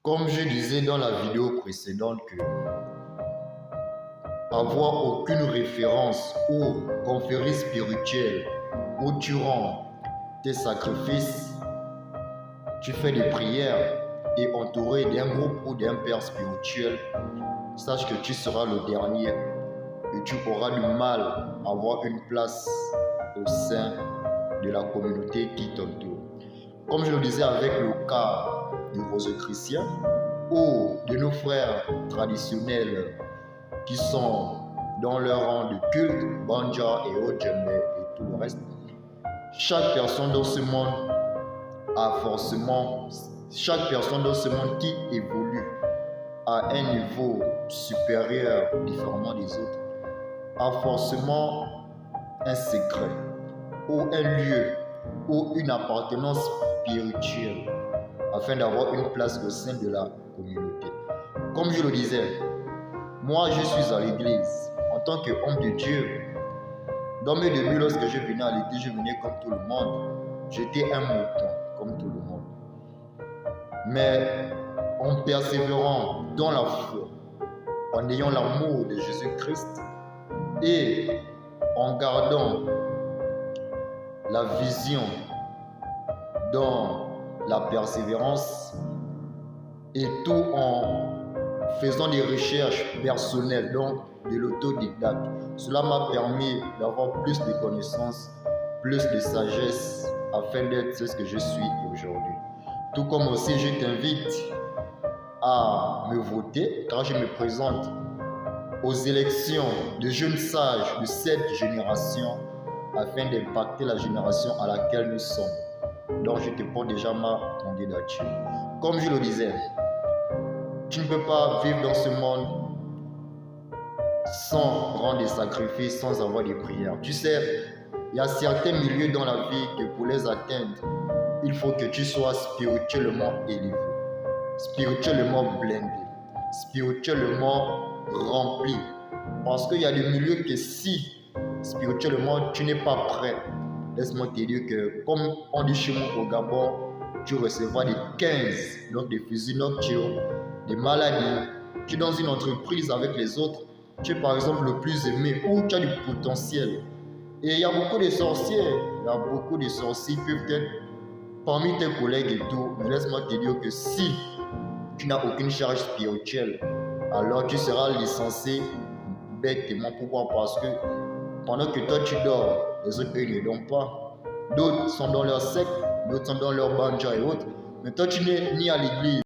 Comme je disais dans la vidéo précédente que avoir aucune référence aux conférences spirituelles où tu rends tes sacrifices, tu fais des prières et entouré d'un groupe ou d'un père spirituel, sache que tu seras le dernier et tu auras du mal à avoir une place au sein de la communauté qui t'entoure. Comme je le disais avec le cas du Rosicrucien ou de nos frères traditionnels qui sont dans leur rang de culte, Banja et autres, et tout le reste, chaque personne dans ce monde qui évolue à un niveau supérieur, différemment des autres, a forcément un secret ou un lieu ou une appartenance spirituelle afin d'avoir une place au sein de la communauté. Comme je le disais, moi je suis à l'église en tant qu'homme de Dieu. Dans mes débuts, lorsque je venais à l'église, je venais comme tout le monde. J'étais un mouton comme tout le monde. Mais en persévérant dans la foi, en ayant l'amour de Jésus-Christ et en gardant la vision dans la persévérance et tout en faisant des recherches personnelles, donc de l'autodidacte. Cela m'a permis d'avoir plus de connaissances, plus de sagesse afin d'être ce que je suis aujourd'hui. Tout comme aussi je t'invite à me voter car je me présente aux élections de jeunes sages de cette génération afin d'impacter la génération à laquelle nous sommes. Donc je te porte déjà ma candidature. Comme je le disais, tu ne peux pas vivre dans ce monde sans rendre des sacrifices, sans avoir des prières. Tu sais, il y a certains milieux dans la vie que pour les atteindre, il faut que tu sois spirituellement élevé, spirituellement blindé, spirituellement rempli. Parce qu'il y a des milieux que si spirituellement tu n'es pas prêt, laisse-moi te dire que comme on dit chez moi au Gabon, tu recevras des 15, donc des fusils nocturnes, des maladies. Tu es dans une entreprise avec les autres, tu es par exemple le plus aimé ou tu as du potentiel. Et il y a beaucoup de sorciers, qui peuvent être parmi tes collègues et tout. Mais laisse-moi te dire que si tu n'as aucune charge spirituelle, alors tu seras licencié bêtement. Pourquoi? Parce que pendant que toi tu dors, les autres eux ne dorment pas. D'autres sont dans leur secte, d'autres sont dans leur banja et autres. Mais toi tu n'es ni à l'église.